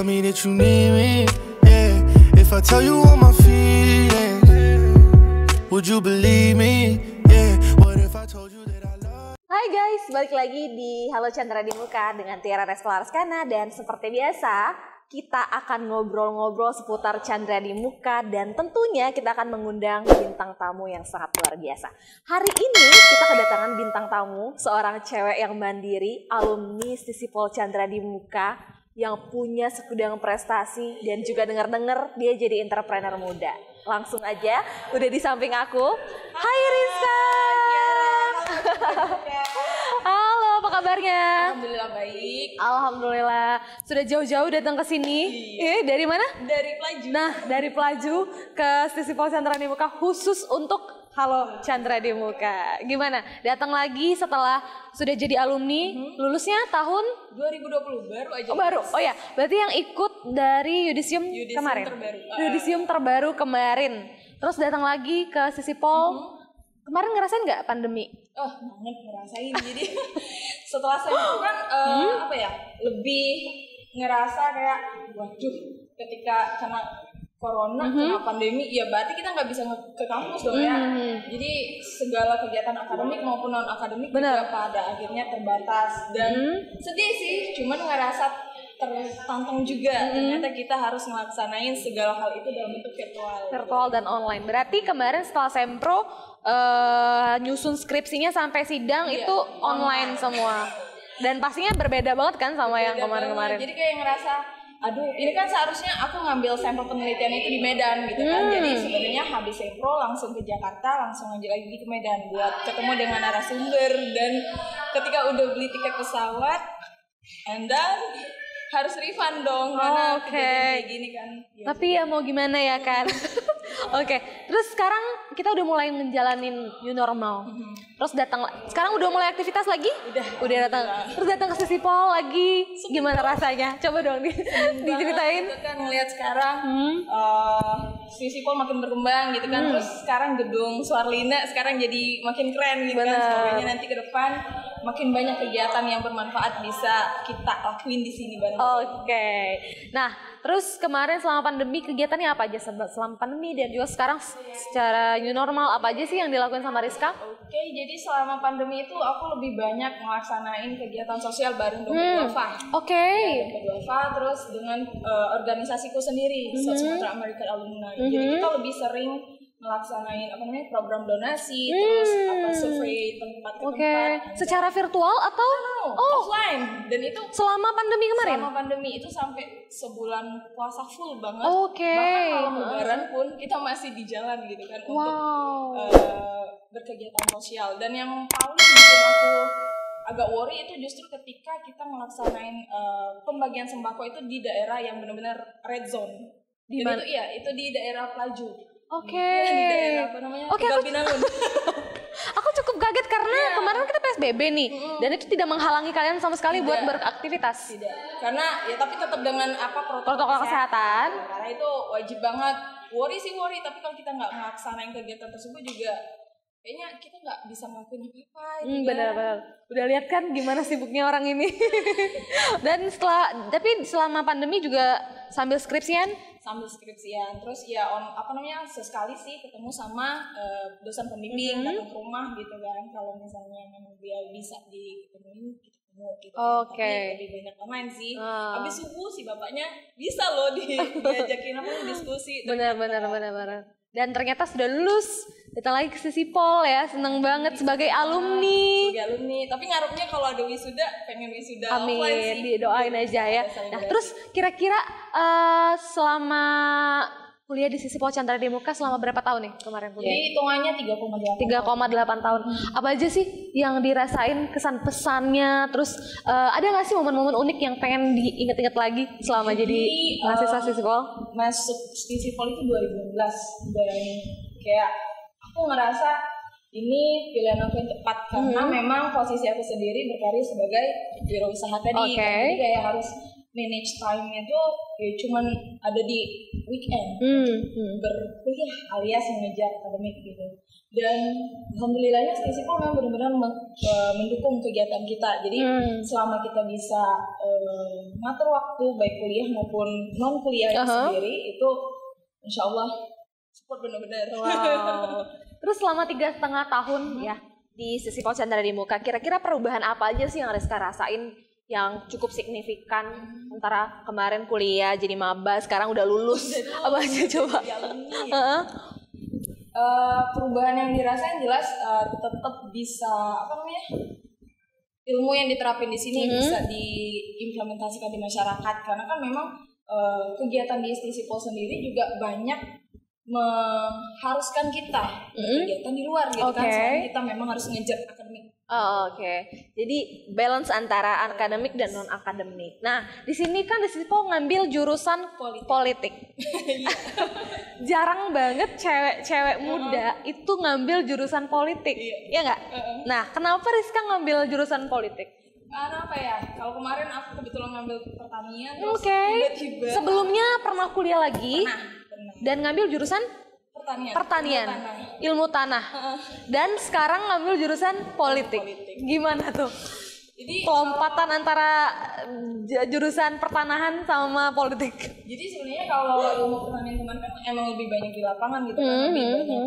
tell me that you need me, yeah. If I tell you all my feelings, would you believe me, yeah. What if I told you that I love. Hai guys, balik lagi di Halo Chandra di Muka dengan Tiara Reskolaraskana. Dan seperti biasa, kita akan ngobrol-ngobrol seputar Chandra di Muka. Dan tentunya kita akan mengundang bintang tamu yang sangat luar biasa. Hari ini kita kedatangan bintang tamu, seorang cewek yang mandiri, alumni Sisipol Chandra di Muka, yang punya segudang prestasi dan juga dengar-dengar dia jadi entrepreneur muda. Langsung aja, udah di samping aku. Hai Rizka. Halo, apa kabarnya? Alhamdulillah baik. Alhamdulillah. Sudah jauh-jauh datang ke sini. Iya. Dari mana? Dari Pelaju. Nah, dari Pelaju ke Sisipol Chandra di Muka khusus untuk Halo Chandra di Muka. Gimana? Datang lagi setelah sudah jadi alumni, lulusnya tahun 2020 baru aja. Oh, baru. Oh ya, berarti yang ikut dari Yudisium kemarin. Terbaru. Yudisium terbaru kemarin. Terus datang lagi ke Sisipol. Kemarin ngerasain nggak pandemi? Oh, banget ngerasain. Jadi setelah saya itu kan apa ya? Lebih ngerasa kayak waduh, ketika kena corona, kena pandemi, ya berarti kita nggak bisa ke kampus dong ya. Jadi segala kegiatan akademik maupun non akademik juga pada akhirnya terbatas dan sedih sih. Cuman ngerasa tertantang juga. Ternyata kita harus melaksanain segala hal itu dalam bentuk virtual Dan online. Berarti kemarin setelah Sempro nyusun skripsinya sampai sidang itu online semua. Dan pastinya berbeda banget kan sama yang kemarin-kemarin. Jadi kayak ngerasa aduh, ini kan seharusnya aku ngambil sampel penelitian itu di Medan gitu kan. Jadi sebenarnya habis Sempro langsung ke Jakarta, langsung lanjut lagi ke Medan buat ketemu dengan narasumber. Dan ketika udah beli tiket pesawat, and then harus refund dong karena kejadian kayak gini kan. Tapi ya mau gimana ya kan. Oke, terus sekarang kita udah mulai ngejalanin new normal. Terus sekarang udah mulai aktivitas lagi? Udah datang. Terus datang ke Sisipol lagi. Gimana rasanya? Coba dong diceritain. Gitu kan ngelihat sekarang Sisipol makin berkembang gitu kan. Terus sekarang gedung Suarlina sekarang jadi makin keren gitu kan. Semoga nanti ke depan makin banyak kegiatan yang bermanfaat bisa kita lakuin di sini bareng. Oke. Nah, terus kemarin selama pandemi kegiatannya apa aja selama pandemi dan juga sekarang secara new normal apa aja sih yang dilakukan sama Rizka? Oke, jadi selama pandemi itu aku lebih banyak melaksanain kegiatan sosial bareng Dompet Duafa. Oke. Dompet Duafa terus dengan organisasiku sendiri, South Sumatera American Alumni. Jadi kita lebih sering melaksanain program donasi, terus survei tempat ke tempat. Secara virtual atau offline? Dan itu selama pandemi kemarin? Selama pandemi itu sampai sebulan puasa full banget. Bahkan kalau lebaran pun kita masih di jalan gitu kan untuk berkegiatan sosial. Dan yang paling bikin aku agak worry itu justru ketika kita melaksanain pembagian sembako itu di daerah yang benar-benar red zone. Di mana? Itu di daerah Pelaju. Di daerah Tegal Binangun. Aku cukup kaget karena kemarin kita PSBB nih, dan itu tidak menghalangi kalian sama sekali buat beraktivitas. Tidak, karena ya tapi tetap dengan protokol kesehatan. Karena itu wajib banget. Worry, tapi kalau kita nggak melaksanain kegiatan tersebut juga kayaknya kita nggak bisa ngelakuin apa-apa. Benar-benar. Udah lihat kan gimana sibuknya orang ini. Dan tapi selama pandemi juga sambil skripsian, terus ya sesekali sih ketemu sama dosen pembimbing, datang ke rumah gitu kan. Kalau misalnya memang dia bisa diketemuin, kita ketemu gitu. Tapi lebih banyak online sih. Habis subuh si bapaknya bisa loh diajakin diskusi. Benar. Dan ternyata sudah lulus, datang lagi ke Sisipol ya, seneng banget sebagai alumni. Tapi ngarepnya kalau ada wisuda, pengen wisuda amin, offline sih. didoain aja ya. Nah terus kira-kira selama kuliah di Sisipol Chandra di Muka selama berapa tahun nih kemarin kuliah? Jadi hitungannya 3,8 tahun. Apa aja sih yang dirasain, kesan pesannya, terus ada nggak sih momen-momen unik yang pengen diinget-inget lagi selama jadi mahasiswa Sisipol? Masuk Sisipol itu 2016 dan kayak aku ngerasa ini pilihan aku yang tepat karena memang posisi aku sendiri berkarir sebagai wirausaha tadi. Jadi kayak harus manage time-nya tuh ya cuman ada di weekend berkuliah alias mengejar akademik gitu. Dan alhamdulillahnya Stisipol memang benar-benar mendukung kegiatan kita. Jadi selama kita bisa ngatur waktu baik kuliah maupun non kuliah itu sendiri, itu insya Allah support benar-benar. Wow. Terus selama 3,5 tahun ya di Stisipol Chandra di Muka, kira-kira perubahan apa aja sih yang Rizka rasain yang cukup signifikan antara kemarin kuliah jadi maba, sekarang udah lulus? Apa aja coba? Perubahan yang dirasain jelas tetap bisa ilmu yang diterapin di sini bisa diimplementasikan di masyarakat, karena kan memang kegiatan di Stisipol sendiri juga banyak mengharuskan kita berkegiatan di luar gitu kan, selain kita memang harus ngejar akademik. Jadi balance antara akademik dan non akademik. Nah, di sini kan di Stisipol ngambil jurusan politik. Jarang banget cewek-cewek muda itu ngambil jurusan politik. Iya nggak? Nah, kenapa Rizka ngambil jurusan politik? Karena apa ya? Kalau kemarin aku kebetulan ngambil pertanian, terus tiba-tiba sebelumnya pernah kuliah lagi pernah. Dan ngambil jurusan pertanian, ilmu tanah. Dan sekarang ngambil jurusan politik. Gimana tuh? Jadi kelompatan antara jurusan pertanahan sama politik. Jadi sebenarnya kalau ilmu pertanian kemarin kan emang lebih banyak di lapangan gitu kan, lebih banyak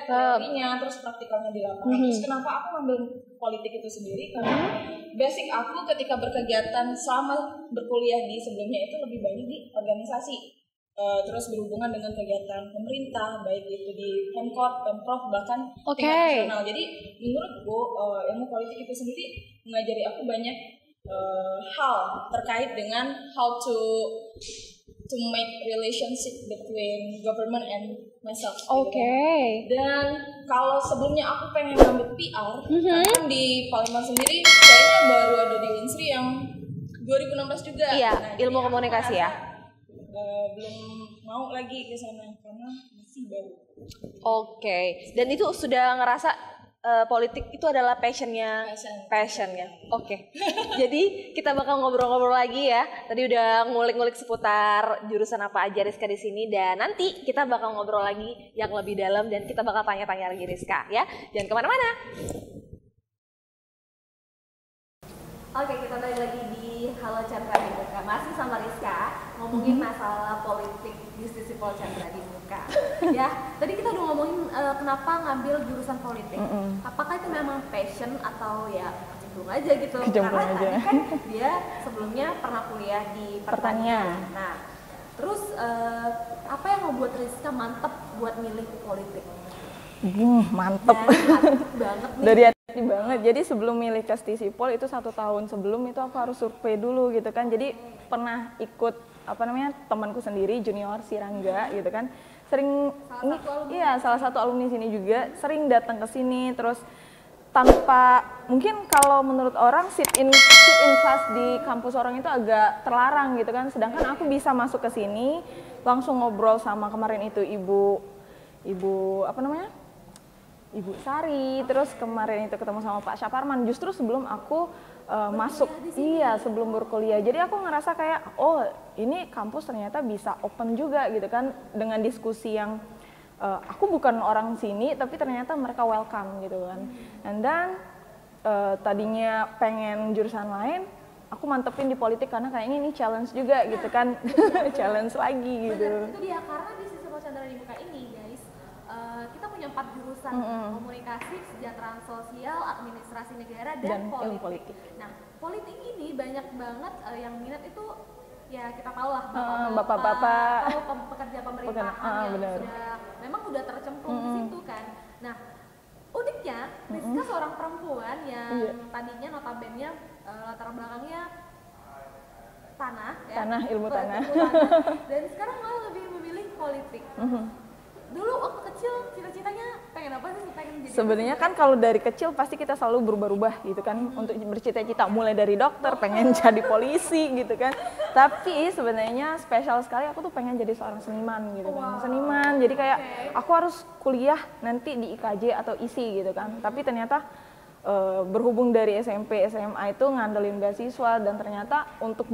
teorinya, terus praktikalnya di lapangan. Terus kenapa aku ngambil politik itu sendiri? Karena basic aku ketika berkegiatan selama berkuliah di sebelumnya itu lebih banyak di organisasi. Terus berhubungan dengan kegiatan pemerintah, baik itu di Pemkot, Pemprov, bahkan tingkat nasional. Jadi menurutku ilmu politik itu sendiri mengajari aku banyak hal terkait dengan how to make relationship between government and myself. Dan kalau sebelumnya aku pengen ngambil PR, kan di Palembang sendiri kayaknya baru ada di Unsri yang 2016 juga. Iya, ilmu komunikasi ya. Belum mau lagi ke sana karena masih baru. Dan itu sudah ngerasa politik itu adalah passionnya. Jadi kita bakal ngobrol-ngobrol lagi ya. Tadi udah ngulik-ngulik seputar jurusan apa aja Rizka di sini, dan nanti kita bakal ngobrol lagi yang lebih dalam dan kita bakal tanya-tanya lagi Rizka ya. Jangan kemana-mana. Kita balik lagi di Halo Chandra di Muka, masih sama Rizka ngomongin masalah politik di Stisipol Chandra di Muka. Ya, tadi kita udah ngomongin kenapa ngambil jurusan politik. Apakah itu memang passion atau ya kecemplung aja gitu? Karena tadi kan dia sebelumnya pernah kuliah di pertanian. Nah, terus apa yang membuat Rizka mantep buat milih politik? Mantep banget nih. Dari hati banget. Jadi sebelum milih ke Stisipol itu 1 tahun sebelum itu aku harus survei dulu gitu kan. Jadi pernah ikut temanku sendiri junior si Rangga gitu kan. Sering salah satu alumni sini juga sering datang ke sini, terus tanpa mungkin kalau menurut orang sit in class di kampus orang itu agak terlarang gitu kan. Sedangkan aku bisa masuk ke sini langsung ngobrol sama kemarin itu Ibu Sari, terus kemarin itu ketemu sama Pak Syaparman justru sebelum aku masuk, sebelum berkuliah. Jadi aku ngerasa kayak, oh ini kampus ternyata bisa open juga gitu kan, dengan diskusi yang aku bukan orang sini tapi ternyata mereka welcome gitu kan. And then tadinya pengen jurusan lain, aku mantepin di politik karena kayaknya ini challenge juga gitu kan. Challenge lagi gitu. Bener, itu dia, karena di Stisipol Chandra di Muka ini guys, kita punya 4 jurusan, komunikasi, kesejahteraan sosial, administrasi negara, dan politik. Nah, politik ini banyak banget yang minat itu, ya kita tahu lah bapak-bapak atau pekerja pemerintahan yang memang udah tercemplung di situ kan. Nah, uniknya Rizka seorang perempuan yang tadinya notabene latar belakangnya ilmu tanah, dan sekarang malah lebih memilih politik. Dulu waktu kecil cita-citanya pengen apa sih? Sebenarnya kan kalau dari kecil pasti kita selalu berubah-ubah gitu kan, untuk bercita-cita, mulai dari dokter, pengen jadi polisi gitu kan. Tapi sebenarnya spesial sekali aku tuh pengen jadi seorang seniman gitu kan. Seniman, jadi kayak aku harus kuliah nanti di IKJ atau ISI gitu kan. Tapi ternyata berhubung dari SMP SMA itu ngandelin beasiswa, dan ternyata untuk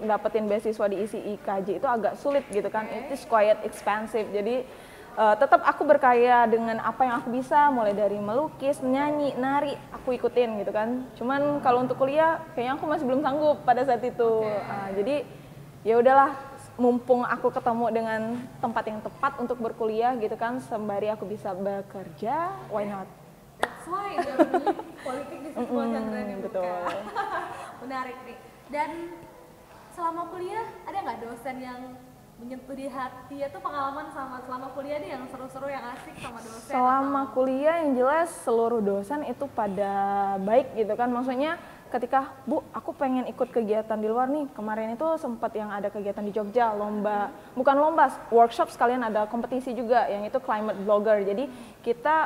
dapetin beasiswa di ISI-IKJ itu agak sulit gitu kan. It is quite expensive. Jadi tetap aku berkarya dengan apa yang aku bisa, mulai dari melukis, nyanyi, nari, aku ikutin gitu kan. Cuman kalau untuk kuliah kayaknya aku masih belum sanggup pada saat itu. Jadi ya udahlah, mumpung aku ketemu dengan tempat yang tepat untuk berkuliah gitu kan, sembari aku bisa bekerja, why not? That's why dia memilih politik di sebuah Chandra Dimuka. Betul. Menarik nih. Dan selama kuliah ada nggak dosen yang menyentuh di hati, atau pengalaman selama kuliah nih yang seru-seru, yang asik sama dosen? Selama kuliah yang jelas seluruh dosen itu pada baik gitu kan. Maksudnya ketika, Bu, aku pengen ikut kegiatan di luar nih. Kemarin itu sempat yang ada kegiatan di Jogja, lomba, bukan lomba, workshop sekalian ada kompetisi juga, yang itu climate blogger. Jadi kita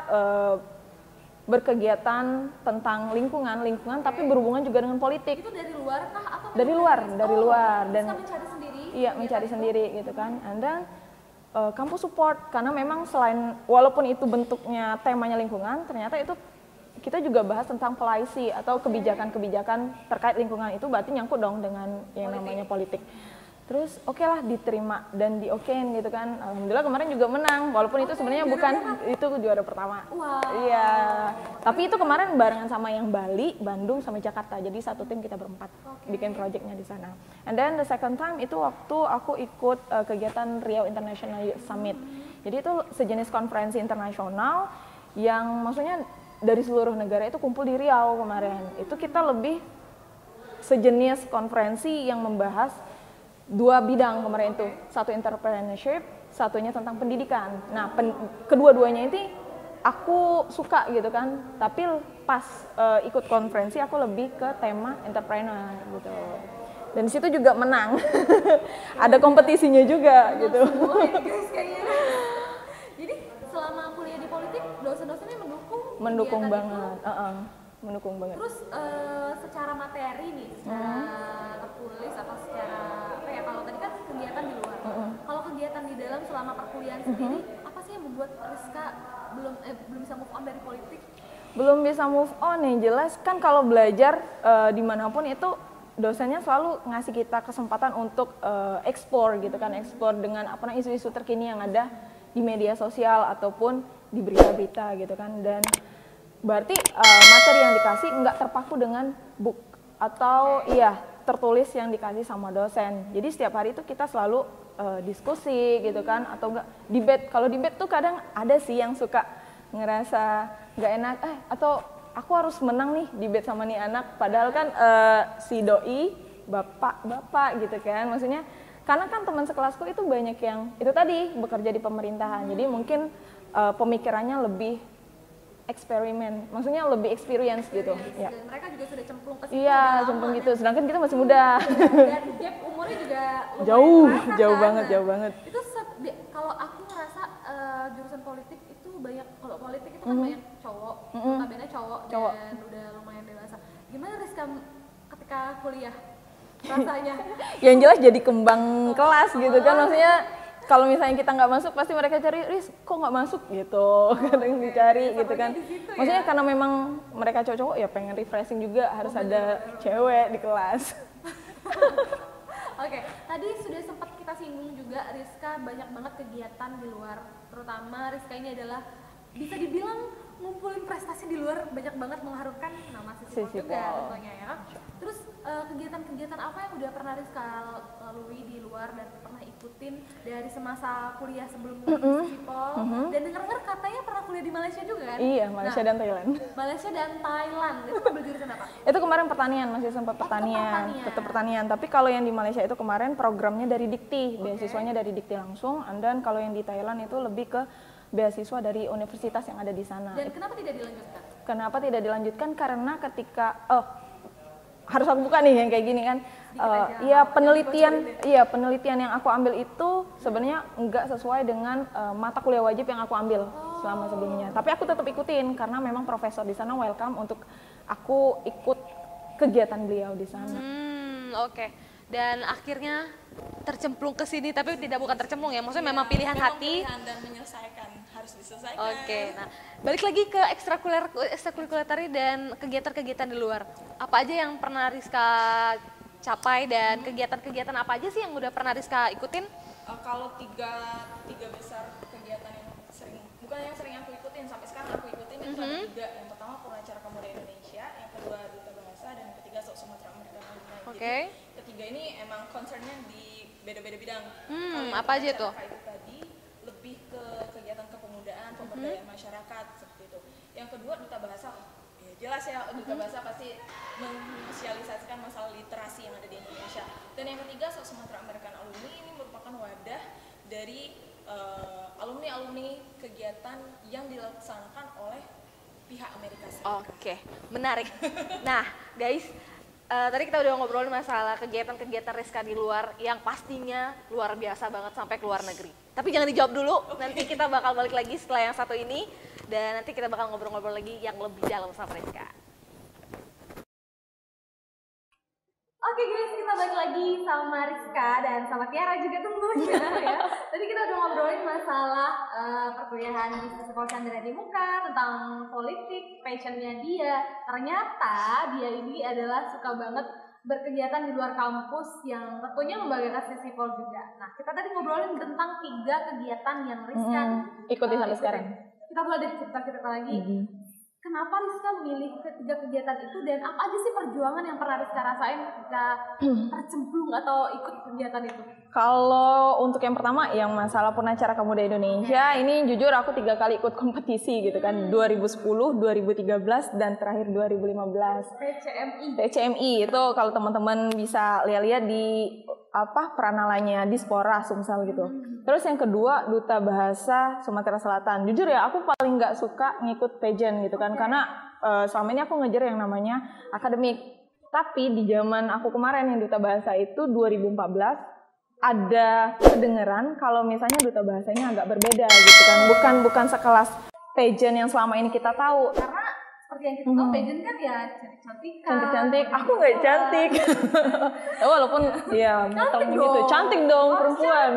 berkegiatan tentang lingkungan tapi berhubungan juga dengan politik. Itu dari luar kah? Atau Dari luar. Dan mencari sendiri? Iya, mencari sendiri gitu kan. And then kampus support, karena memang selain, walaupun itu bentuknya temanya lingkungan, ternyata itu kita juga bahas tentang policy atau kebijakan-kebijakan terkait lingkungan. Itu berarti nyangkut dong dengan yang namanya politik. Terus oke lah, diterima dan diokein gitu kan. Alhamdulillah kemarin juga menang, walaupun itu sebenarnya bukan, itu juara pertama. Wow. Iya, tapi itu kemarin barengan sama yang Bali, Bandung, sama Jakarta. Jadi satu tim kita berempat bikin projectnya di sana. And then the second time itu waktu aku ikut kegiatan Riau International Youth Summit. Jadi itu sejenis konferensi internasional yang maksudnya dari seluruh negara itu kumpul di Riau kemarin. Itu kita lebih sejenis konferensi yang membahas dua bidang kemarin itu, satu entrepreneurship, satunya tentang pendidikan. Nah, kedua-duanya ini aku suka gitu kan, tapi pas ikut konferensi aku lebih ke tema entrepreneur gitu. Dan di situ juga menang, ada kompetisinya juga gitu. Jadi selama kuliah di politik, dosen-dosennya Mendukung banget. Mendukung banget. Terus secara materi nih, secara tertulis atau secara apa ya, kalau tadi kan kegiatan di luar, kalau kegiatan di dalam selama perkuliahan sendiri, apa sih yang membuat Rizka belum bisa move on dari politik? Belum bisa move on nih, jelas kan kalau belajar dimanapun itu dosennya selalu ngasih kita kesempatan untuk explore gitu kan, explore dengan apa namanya isu-isu terkini yang ada di media sosial ataupun di berita-berita gitu kan. Dan berarti materi yang dikasih nggak terpaku dengan book atau tertulis yang dikasih sama dosen. Jadi setiap hari itu kita selalu diskusi gitu kan, atau enggak debate. Kalau debate tuh kadang ada sih yang suka ngerasa nggak enak, atau aku harus menang nih debate sama nih anak, padahal kan si doi bapak gitu kan. Maksudnya karena kan teman sekelasku itu banyak yang itu tadi bekerja di pemerintahan, jadi mungkin pemikirannya lebih eksperimen, maksudnya lebih experience gitu. Ya. Dan mereka juga sudah cemplung ke situ. Iya, cemplung gitu. Sedangkan kita masih muda. Dan gap umurnya juga jauh banget. Itu kalau aku ngerasa jurusan politik itu banyak, kalau politik itu kan banyak cowok, notabene cowok dan udah lumayan dewasa. Gimana Rizka ketika kuliah rasanya? Yang jelas jadi kembang kelas gitu kan, maksudnya kalau misalnya kita nggak masuk pasti mereka cari, Riz kok nggak masuk gitu, kadang dicari gitu kan. Maksudnya karena memang mereka cowok ya pengen refreshing juga, harus ada cewek di kelas. Oke, tadi sudah sempat kita singgung juga Rizka banyak banget kegiatan di luar, terutama Rizka ini adalah bisa dibilang ngumpulin prestasi di luar, banyak banget mengharumkan nama Sisipol juga tentunya ya. Terus kegiatan-kegiatan apa yang udah pernah Rizka lalui di luar dan pernah ikutin dari semasa kuliah sebelum Sisipol? Dan dengar-dengar katanya pernah kuliah di Malaysia juga kan? Iya, Malaysia dan Thailand. Malaysia dan Thailand, itu ambil jurusan apa? Itu kemarin pertanian, masih sempat pertanian, tetap pertanian. Tapi kalau yang di Malaysia itu kemarin programnya dari Dikti, beasiswanya dari Dikti langsung. Dan kalau yang di Thailand itu lebih ke beasiswa dari universitas yang ada di sana. Dan kenapa tidak dilanjutkan? Kenapa tidak dilanjutkan? Karena ketika harus aku buka nih yang kayak gini kan. Penelitian yang aku ambil itu sebenarnya enggak sesuai dengan mata kuliah wajib yang aku ambil selama sebelumnya. Tapi aku tetap ikutin karena memang profesor di sana welcome untuk aku ikut kegiatan beliau di sana. Oke. dan akhirnya tercemplung ke sini, tapi bukan tercemplung ya, maksudnya memang pilihan hati. Pilihan dan menyelesaikan, harus diselesaikan. Oke, nah balik lagi ke ekstrakurikuler tari dan kegiatan-kegiatan di luar. Apa aja yang pernah Rizka capai dan kegiatan-kegiatan apa aja sih yang udah pernah Rizka ikutin? Kalau tiga besar kegiatan yang sering aku ikutin sampai sekarang aku ikutin itu ada tiga. Yang pertama Purnacara Pemuda Indonesia, yang kedua Duta Bahasa, dan yang ketiga Sok Sumatera American Alumni. Oke. Jadi ketiga ini emang concernnya di beda-beda bidang. Apa aja tuh? Itu tadi lebih ke kegiatan kepemudaan, pemberdayaan masyarakat seperti itu. Yang kedua Duta Bahasa, ya jelas ya Duta Bahasa pasti mensosialisasikan masalah literasi yang ada di Indonesia. Dan yang ketiga Sok Sumatera American Alumni ini merupakan wadah dari alumni-alumni kegiatan yang dilaksanakan oleh pihak Amerika Serikat. Oke, menarik. Nah, guys, tadi kita udah ngobrolin masalah kegiatan-kegiatan Rizka di luar yang pastinya luar biasa banget sampai ke luar negeri. Tapi jangan dijawab dulu, nanti kita bakal balik lagi setelah yang satu ini dan nanti kita bakal ngobrol-ngobrol lagi yang lebih dalam sama Rizka. Oke guys, kita balik lagi sama Rizka dan sama Tiara juga tentunya ya. Tadi kita udah ngobrolin masalah perkuliahan di Festival Chandra di Muka, tentang politik, passionnya dia. Ternyata dia ini adalah suka banget berkegiatan di luar kampus yang tentunya membanggakan festival juga. Nah, kita tadi ngobrolin tentang 3 kegiatan yang Rizka ikuti sampai sekarang. Kita mulai dari cerita-cerita lagi. Kenapa Rizka memilih ketiga kegiatan itu dan apa aja sih perjuangan yang pernah Rizka rasain ketika tercemplung atau ikut kegiatan itu? Kalau untuk yang pertama yang masalah Purnacara Pemuda Indonesia, ini jujur aku 3 kali ikut kompetisi gitu kan, 2010, 2013 dan terakhir 2015. PCMI itu kalau teman-teman bisa lihat-lihat di peranalanya di Dispora Sumsel gitu. Terus yang kedua Duta Bahasa Sumatera Selatan. Jujur ya aku paling nggak suka ngikut pageant gitu kan, karena selama ini aku ngejar yang namanya akademik. Tapi di zaman aku kemarin yang Duta Bahasa itu 2014 ada kedengeran kalau misalnya Duta Bahasanya agak berbeda gitu kan, bukan sekelas pageant yang selama ini kita tahu. Karena seperti yang kita tahu pageant kan ya cantik, aku nggak cantik. Walaupun ya motong gitu, cantik dong perempuan.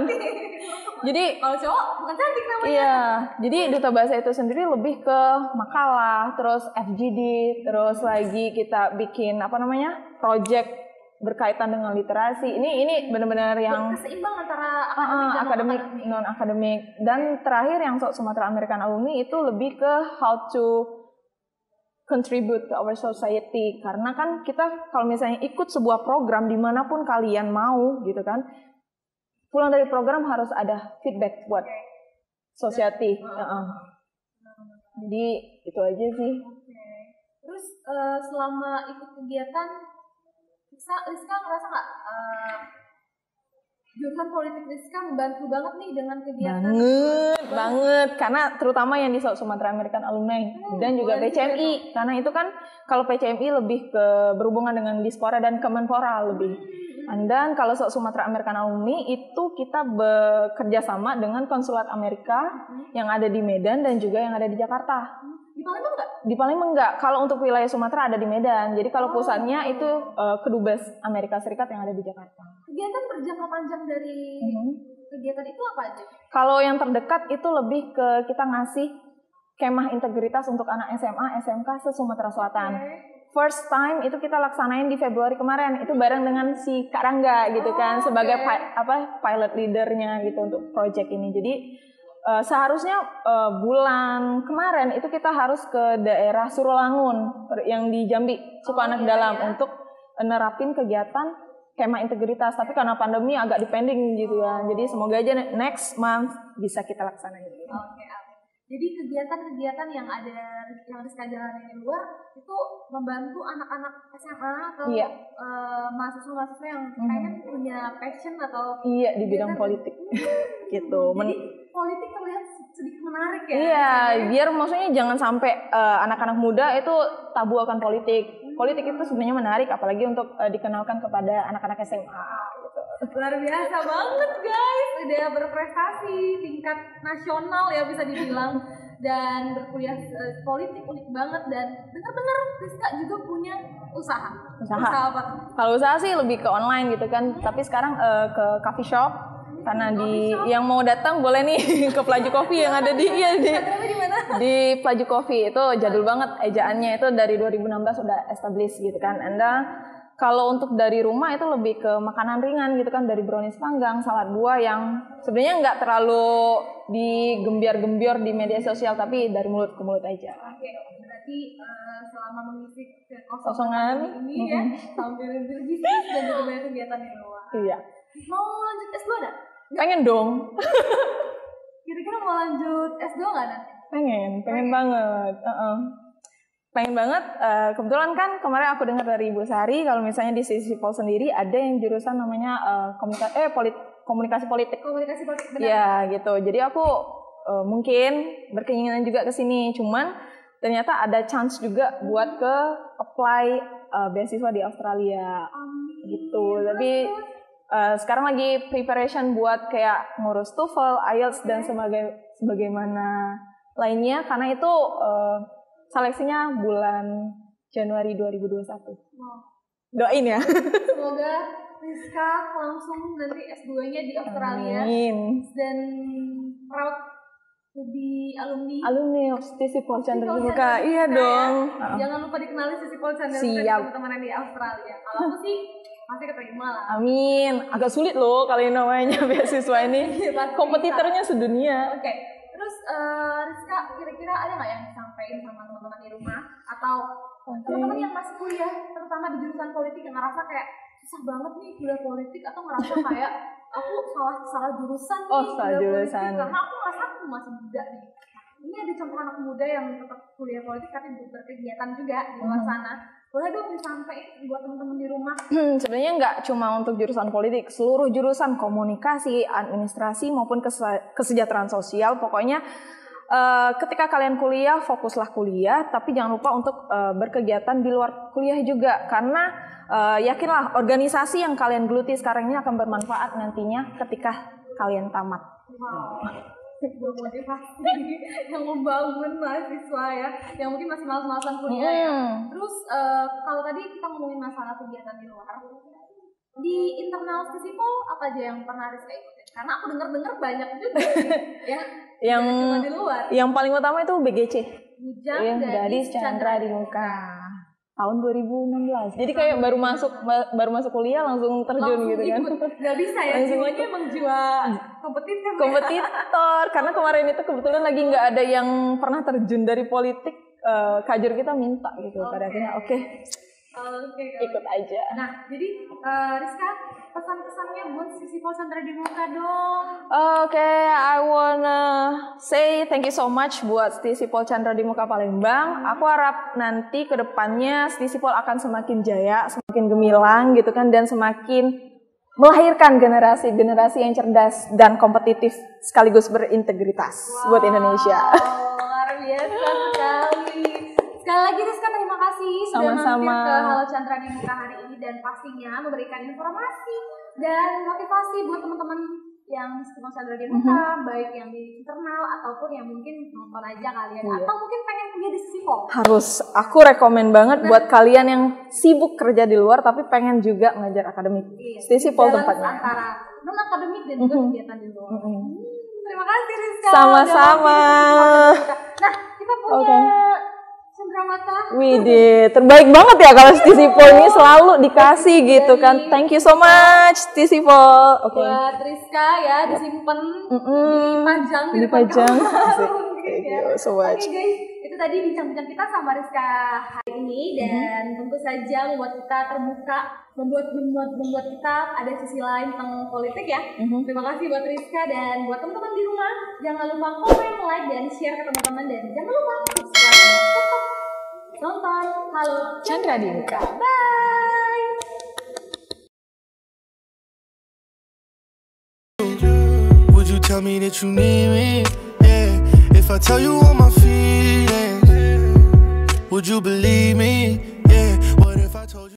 Jadi kalau cowok bukan cantik namanya. Iya, jadi Duta Bahasa itu sendiri lebih ke makalah, terus FGD, terus lagi kita bikin project berkaitan dengan literasi. Ini benar-benar yang seimbang antara akademik non akademik. Dan terakhir yang Sumatera American Alumni itu lebih ke how to contribute to our society, karena kan kita kalau misalnya ikut sebuah program dimanapun kalian mau gitu kan, pulang dari program harus ada feedback buat society. Jadi itu aja sih. Terus selama ikut kegiatan Rizka ngerasa nggak jurusan politik Rizka membantu banget nih dengan kegiatan? Banget, karena terutama yang di Sumatera American Alumni dan juga PCMI, karena itu kan kalau PCMI lebih ke berhubungan dengan Dispora dan Kemenpora lebih. Dan kalau Sumatera American Alumni itu kita bekerja sama dengan konsulat Amerika yang ada di Medan dan juga yang ada di Jakarta. Di Palembang enggak? Di Palembang enggak. Kalau untuk wilayah Sumatera ada di Medan. Jadi kalau pusatnya itu Kedubes Amerika Serikat yang ada di Jakarta. Kegiatan berjangka panjang dari kegiatan itu apa aja? Kalau yang terdekat itu lebih ke kita ngasih kemah integritas untuk anak SMA, SMK se-Sumatera Selatan. First time itu kita laksanain di Februari kemarin. Itu bareng dengan si Kak Rangga gitu kan, sebagai pilot leadernya gitu untuk project ini. Jadi seharusnya bulan kemarin itu kita harus ke daerah Surolangun yang di Jambi, Sukanak Dalam untuk nerapin kegiatan kemah integritas. Tapi karena pandemi agak dipending gitu ya. Jadi semoga aja next month bisa kita laksanain. Jadi kegiatan-kegiatan yang Rizka jalanin di luar itu membantu anak-anak SMA atau mahasiswa-mahasiswa yang kayaknya punya passion atau di bidang politik gitu. Jadi politik terlihat sedikit menarik ya. Iya, biar maksudnya jangan sampai anak-anak muda itu tabu akan politik. Politik itu sebenarnya menarik, apalagi untuk dikenalkan kepada anak-anak SMA. Gitu. Luar biasa banget guys, udah berprestasi tingkat nasional ya bisa dibilang, dan berkuliah politik unik banget. Dan dengar-dengar Rizka juga punya Usaha. Usaha. apa? Kalau usaha sih lebih ke online gitu kan, tapi sekarang ke coffee shop karena yang mau datang boleh nih ke Pelaju Coffee yang ada di Pelaju Coffee. Itu jadul banget ejaannya, itu dari 2016 udah established gitu kan. Anda kalau untuk dari rumah itu lebih ke makanan ringan gitu kan, dari brownies panggang, salad buah yang sebenarnya nggak terlalu digembiar-gembiar di media sosial, tapi dari mulut ke mulut aja. Oke, berarti selama mengisi Kekosongan ini ya, sambil berbisnis dan juga banyak kegiatan di luar. Iya. Mau lanjut S2 nggak? Pengen dong. Kira-kira mau lanjut S2 nggak nanti? Pengen banget. Pengen banget. Kebetulan kan kemarin aku dengar dari Ibu Sari kalau misalnya di Sisipol sendiri ada yang jurusan namanya komunikasi politik. Komunikasi politik, benar. Ya gitu. Jadi aku mungkin berkeinginan juga ke sini. Cuman ternyata ada chance juga buat ke apply beasiswa di Australia. Gitu. Tapi sekarang lagi preparation buat kayak ngurus TOEFL, IELTS dan sebagaimana lainnya karena itu seleksinya bulan Januari 2021. Wow. Doain ya. Semoga Rizka langsung nanti S2-nya di Australia. Amin. Dan proud to be alumni of Sisipol Chandra di Muka. Iya dong. Jangan lupa dikenali Sisipol Chandra di Muka teman-teman di Australia. Kalau aku sih pasti keterima lah. Amin. Agak sulit loh kali namanya beasiswa ini. Kompetitornya sedunia. Oke. Terus Rizka kira-kira ada nggak yang disampaikan sama teman-teman di rumah atau teman-teman yang masih kuliah, terutama di jurusan politik yang ngerasa kayak susah banget nih kuliah politik atau ngerasa kayak aku salah jurusan nih salah jurusan politik, karena aku ngerasa aku masih muda nih. Ini ada contoh anak muda yang tetap kuliah politik tapi berkegiatan juga di luar sana. Boleh dong disampaikan buat teman-teman di rumah? Sebenarnya nggak cuma untuk jurusan politik, seluruh jurusan komunikasi, administrasi maupun kesejahteraan sosial. Pokoknya ketika kalian kuliah, fokuslah kuliah, tapi jangan lupa untuk berkegiatan di luar kuliah juga. Karena yakinlah organisasi yang kalian geluti sekarang ini akan bermanfaat nantinya ketika kalian tamat. Wow. Bermotivasi yang membangun mahasiswa ya, yang mungkin masih malas-malasan kuliah ya. Terus kalau tadi kita ngomongin masalah kegiatan di luar, di internal Sisipol apa aja yang pernah Rizka ikutin? Karena aku dengar banyak juga ya. Yang cuma di luar. Yang paling utama itu BGC. Bujang Gadis Chandra di Muka. Tahun 2016. Jadi kayak baru masuk kuliah langsung terjun gitu kan. Gak bisa ya, jiwanya emang jiwa kompetitor. Karena kemarin itu kebetulan lagi nggak ada yang pernah terjun dari politik. Kajur kita minta gitu. Pada akhirnya oke. Ikut aja. Nah, jadi Rizka, pesan-pesannya buat Sisipol Chandra di Muka dong. I wanna say thank you so much buat Sisipol Chandra di Muka Palembang. Aku harap nanti ke depannya Sisipol akan semakin jaya, semakin gemilang gitu kan, dan semakin melahirkan generasi-generasi yang cerdas dan kompetitif sekaligus berintegritas buat Indonesia. Luar biasa sekali. Sekali lagi Rizka, terima kasih sudah mampir ke Halo Chandra di Muka hari ini dan pastinya memberikan informasi dan motivasi buat teman-teman yang Sisipol Chandra di Muka, baik yang di internal ataupun yang mungkin nonton aja kalian atau mungkin pengen kerja di Sisipol. Harus, aku rekomen banget buat kalian yang sibuk kerja di luar tapi pengen juga ngajar akademik. Sisipol tempatnya. Antara non akademik dan juga kegiatan di luar. Terima kasih Rizka. Sama-sama. Nah, kita punya Cendramata. Widih, terbaik banget ya kalau Sisipol ini selalu dikasih gitu kan. Thank you so much Sisipol. Buat Rizka ya, disimpan dipajang Thank you so much. Oke guys, itu tadi bincang-bincang kita sama Rizka hari ini dan tentu saja membuat kita terbuka, membuat kita ada sisi lain tentang politik ya. Terima kasih buat Rizka dan buat teman-teman di rumah, jangan lupa komen, like dan share ke teman-teman dan jangan lupa subscribe. Nonton Halo Chandra di Muka. Bye. Would you tell me that you need me? Yeah. If I tell you all my feelings, would you believe me? Yeah. What if I told you?